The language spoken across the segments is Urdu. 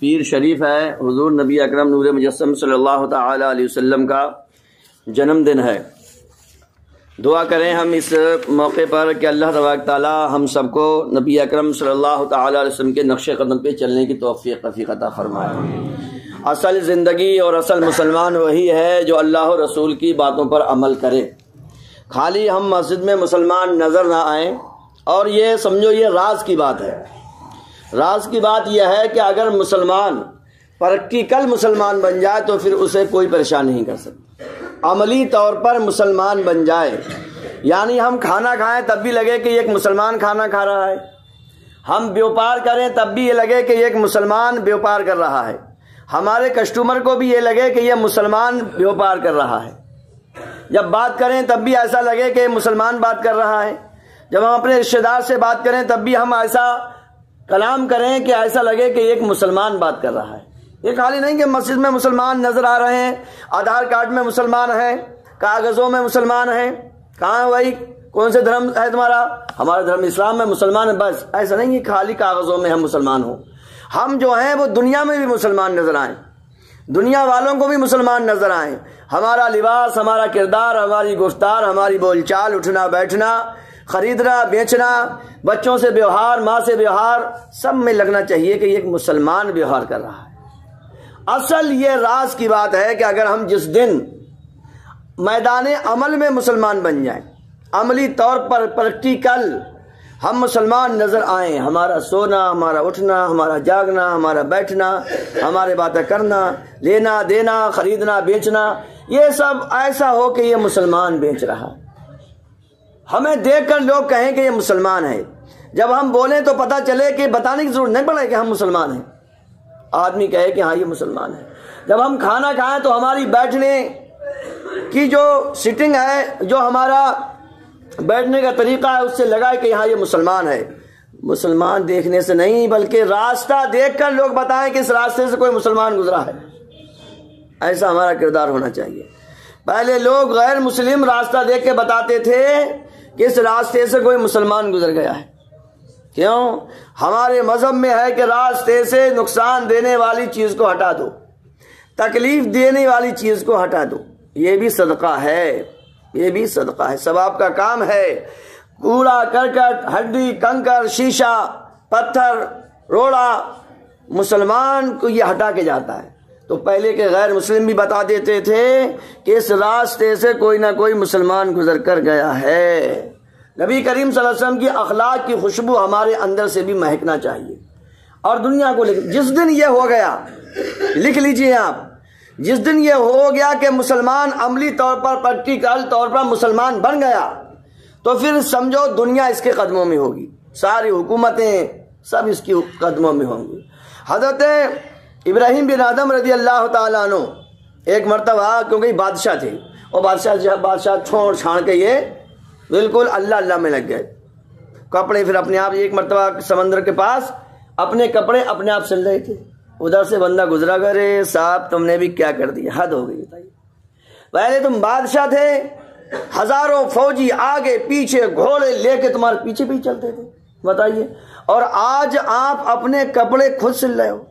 پیر شریف ہے، حضور نبی اکرم نور مجسم صلی اللہ تعالی علیہ وسلم کا جنم دن ہے۔ دعا کریں ہم اس موقع پر کہ اللہ تبارک تعالی ہم سب کو نبی اکرم صلی اللہ تعالی علیہ وسلم کے نقش قدم پہ چلنے کی توفیق عطا فرمائے۔ اصل زندگی اور اصل مسلمان وہی ہے جو اللہ و رسول کی باتوں پر عمل کرے۔ خالی ہم مسجد میں مسلمان نظر نہ آئیں، اور یہ سمجھو یہ راز کی بات ہے۔ راز کی بات یہ ہے کہ اگر مسلمان پریکٹیکل مسلمان بن جائے تو پھر اسے کوئی پریشان نہیں کر سکتا۔ عملی طور پر مسلمان بن جائے، یعنی ہم کھانا کھائیں تب بھی لگے کہ ایک مسلمان کھانا کھا رہا ہے، ہم بیوپار کریں تب بھی یہ لگے کہ ایک مسلمان بیوپار کر رہا ہے، ہمارے کسٹمر کو بھی یہ لگے کہ یہ مسلمان بیوپار کر رہا ہے، جب بات کریں تب بھی ایسا لگے کہ مسلمان بات کر رہا ہے، جب ہم اپنے رشتہ دار سے بات کریں تب بھی ہم ایسا کلام کریں کہ ایسا لگے کہ ایک مسلمان بات کر رہا ہے۔ یہ خالی نہیں کہ مسجد میں مسلمان نظر آ رہے ہیں، آدھار کارڈ میں مسلمان ہیں، کاغذوں میں مسلمان ہیں، کہاں بھائی کون سے دھرم ہے تمہارا؟ ہمارا دھرم اسلام میں مسلمان ہے، بس ایسا نہیں کہ خالی کاغذوں میں ہم مسلمان ہوں۔ ہم جو ہیں وہ دنیا میں بھی مسلمان نظر آئیں، دنیا والوں کو بھی مسلمان نظر آئیں، ہمارا لباس، ہمارا کردار، ہماری گفتار، ہماری بول چال، اٹھنا بیٹھنا، خریدنا بیچنا، بچوں سے ویوہار، ماں سے ویوہار، سب میں لگنا چاہیے کہ ایک مسلمان ویوہار کر رہا ہے۔ اصل یہ راز کی بات ہے کہ اگر ہم جس دن میدان عمل میں مسلمان بن جائیں، عملی طور پر پریکٹیکل ہم مسلمان نظر آئیں، ہمارا سونا، ہمارا اٹھنا، ہمارا جاگنا، ہمارا بیٹھنا، ہمارے باتیں کرنا، لینا دینا، خریدنا بیچنا، یہ سب ایسا ہو کہ یہ مسلمان بیچ رہا ہے، ہمیں دیکھ کر لوگ کہیں کہ یہ مسلمان ہے، جب ہم بولیں تو پتہ چلے کہ بتانے کی ضرورت نہیں پڑے کہ ہم مسلمان ہیں، آدمی کہے کہ ہاں یہ مسلمان ہے۔ جب ہم کھانا کھائیں تو ہماری بیٹھنے کی جو سٹنگ ہے، جو ہمارا بیٹھنے کا طریقہ ہے، اس سے لگا کہ ہاں یہ مسلمان ہے۔ مسلمان دیکھنے سے نہیں بلکہ راستہ دیکھ کر لوگ بتائیں کہ اس راستے سے کوئی مسلمان گزرا ہے، ایسا ہمارا کردار ہونا چاہیے۔ پہلے لوگ غیر مسلم راستہ دیکھ کے بتاتے تھے کہ اس راستے سے کوئی مسلمان گزر گیا ہے۔ کیوں؟ ہمارے مذہب میں ہے کہ راستے سے نقصان دینے والی چیز کو ہٹا دو، تکلیف دینے والی چیز کو ہٹا دو، یہ بھی صدقہ ہے، یہ بھی صدقہ ہے، ثواب کا کام ہے۔ کوڑا کرکٹ، ہڈی کنکر، شیشہ، پتھر، روڑا، مسلمان کو یہ ہٹا کے جاتا ہے۔ تو پہلے کے غیر مسلم بھی بتا دیتے تھے کہ اس راستے سے کوئی نہ کوئی مسلمان گزر کر گیا ہے۔ نبی کریم صلی اللہ علیہ وسلم کی اخلاق کی خوشبو ہمارے اندر سے بھی مہکنا چاہیے، اور دنیا کو جس دن یہ ہو گیا، لکھ لیجئے آپ، جس دن یہ ہو گیا کہ مسلمان عملی طور پر پریکٹیکل طور پر مسلمان بن گیا، تو پھر سمجھو دنیا اس کے قدموں میں ہوگی، ساری حکومتیں سب اس کی قدموں میں ہوں گی۔ حضرت ابراہیم بن آدم رضی اللہ تعالیٰ عنہ ایک مرتبہ، کیونکہ بادشاہ تھے، اور بادشاہ چھوڑ چھاڑ کے یہ بالکل اللہ میں لگ گئے، کپڑے پھر اپنے آپ، ایک مرتبہ سمندر کے پاس اپنے کپڑے اپنے آپ سل رہے تھے، ادھر سے بندہ گزرا، کرے صاحب تم نے بھی کیا کر دیا، حد ہو گئی، بتائیے، پہلے تم بادشاہ تھے، ہزاروں فوجی آگے پیچھے گھوڑے لے کے تمہارے پیچھے بھی چلتے تھے، بتائیے، اور آج آپ اپنے کپڑے خود سل رہے ہو،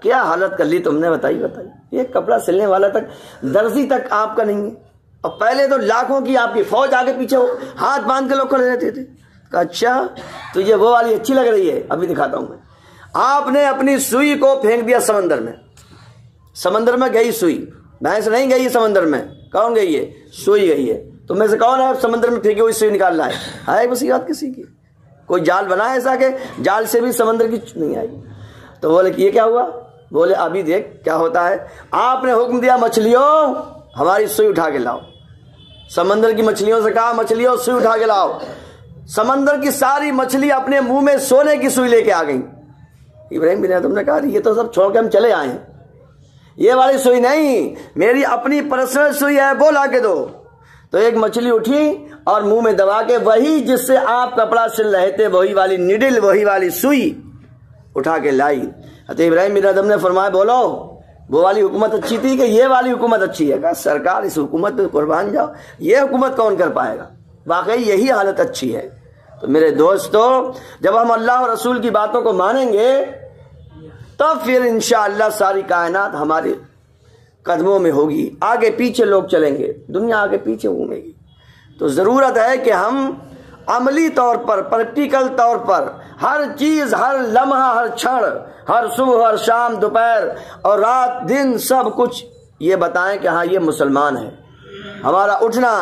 کیا حالت کر لی تم نے، بتائیے۔ یہ کپڑا سلنے والا تک، درزی تک آپ کا نہیں ہے، اور پہلے تو لاکھوں کی آپ کی فوج آگے پیچھے ہو، ہاتھ باندھ کے لوگ کھڑے رہتے تھے۔ اچھا تجھے وہ والی اچھی لگ رہی ہے، ابھی دکھاتا ہوں میں۔ آپ نے اپنی سوئی کو پھینک دیا سمندر میں، سمندر میں گئی سوئی، بھینس نہیں گئی سمندر میں، کون گئی ہے؟ سوئی گئی ہے۔ تم میں سے کون ہے سمندر میں پھینکی ہوئی سوئی نکال رہا ہے بصیرت کسی کی؟ کوئی جال بنا ہے ایسا کہ جال سے بھی سمندر کی نہیں آئی؟ تو بولے کہ یہ کیا ہوا؟ بولے ابھی دیکھ کیا ہوتا ہے۔ آپ نے حکم دیا مچھلیوں ہماری سوئی اٹھا کے لاؤ، سمندر کی مچھلیوں سے کہا مچھلیوں سوئی اٹھا کے لاؤ، سمندر کی ساری مچھلی اپنے منہ میں سونے کی سوئی لے کے آ گئی۔ ابراہیم بن آدم نے کہا یہ تو سب چھوڑ کے ہم چلے آئے ہیں، یہ والی سوئی نہیں، میری اپنی پرسنل سوئی ہے، وہ لا کے دو۔ تو ایک مچھلی اٹھی اور منہ میں دبا کے وہی جس سے آپ کپڑا سل رہے تھے، وہی والی نیڈل، وہی والی سوئی اٹھا کے لائی۔ حضرت ابراہیم بن آدم نے فرمایا بولو وہ والی حکومت اچھی تھی کہ یہ والی حکومت اچھی ہے؟ کہا سرکار اس حکومت پہ قربان جاؤ، یہ حکومت کون کر پائے گا، واقعی یہی حالت اچھی ہے۔ تو میرے دوستو، جب ہم اللہ اور رسول کی باتوں کو مانیں گے تب پھر انشاءاللہ ساری کائنات ہمارے قدموں میں ہوگی. آگے پیچھے لوگ چلیں گے، دنیا آگے پیچھے گھومے گی. تو ضرورت ہے کہ ہم عملی طور پر، پریکٹیکل طور پر ہر چیز، ہر لمحہ، ہر چھڑ، ہر صبح، ہر شام، دوپہر اور رات، دن، سب کچھ یہ بتائیں کہ ہاں یہ مسلمان ہے. ہمارا اٹھنا،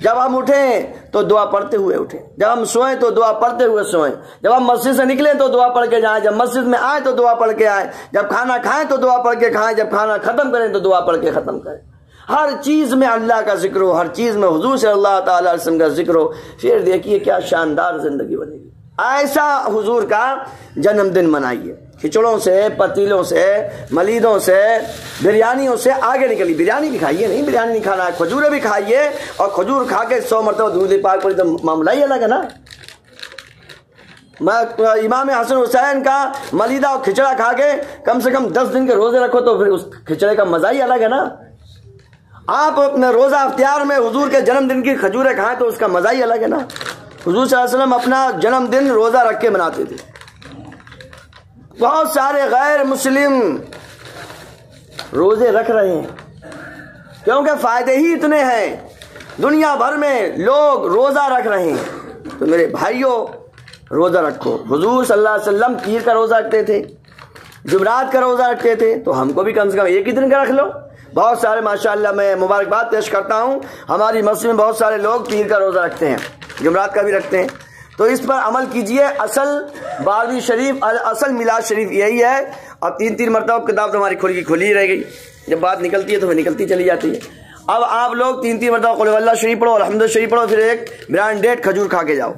جب ہم اٹھیں تو دعا پڑھتے ہوئے اٹھیں، جب ہم سوئیں تو دعا پڑھتے ہوئے سوئیں، جب ہم مسجد سے نکلیں تو دعا پڑھ کے جائیں، جب مسجد میں آئیں تو دعا پڑھ کے آئیں، جب کھانا کھائیں تو دعا پڑھ کے کھائیں، جب کھانا ختم کریں تو دعا پڑھ کے ختم کریں. ہر چیز میں اللہ کا ذکر ہو، ہر چیز میں حضور صلی اللہ تعالی علیہ وسلم کا ذکر ہو. پھر دیکھیے کیا شاندار زندگی بنے گی. ایسا حضور کا جنم دن منائیے. کھچڑوں سے، پتیلوں سے، ملیدوں سے، بریانیوں سے آگے نکلیے. بریانی بھی کھائیے، نہیں بریانی نہیں کھانا ہے، کھجوریں بھی کھائیے، اور کھجور کھا کے 100 مرتبہ درود پاک پڑھی تو معاملہ ہی الگ ہے نا. امام حسن حسین کا ملیدہ اور کھچڑا کھا کے کم سے کم 10 دن کے روزے رکھو تو پھر اس کھچڑے کا مزہ ہی الگ ہے نا. آپ اپنے روزہ افطار میں حضور کے جنم دن کی کھجوریں کھائیں تو اس کا مزہ ہی الگ ہے نا. حضور صلی اللہ علیہ وسلم اپنا جنم دن روزہ رکھ کے مناتے تھے. بہت سارے غیر مسلم روزے رکھ رہے ہیں کیونکہ فائدے ہی اتنے ہیں. دنیا بھر میں لوگ روزہ رکھ رہے ہیں. تو میرے بھائیوں، روزہ رکھو. حضور صلی اللہ علیہ وسلم پیر کا روزہ رکھتے تھے، جمعرات کا روزہ رکھتے تھے، تو ہم کو بھی کم سے کم ایک ہی دن کا رکھ لو. بہت سارے ماشاءاللہ میں مبارکباد پیش کرتا ہوں، ہماری مسجد میں بہت سارے لوگ پیر کا روزہ رکھتے ہیں، جمعرات کا بھی رکھتے ہیں. تو اس پر عمل کیجئے. اصل 12ویں شریف، اصل میلاد شریف یہی ہے. اور 3 مرتبہ کتاب تو ہماری کھلی رہ گئی، جب بات نکلتی ہے تو پھر نکلتی چلی جاتی ہے. اب آپ لوگ 3 مرتبہ قل هو اللہ شریف پڑھو، الحمد شریف پڑھو، پھر ایک برانڈیڈ کھجور کھا کے جاؤ.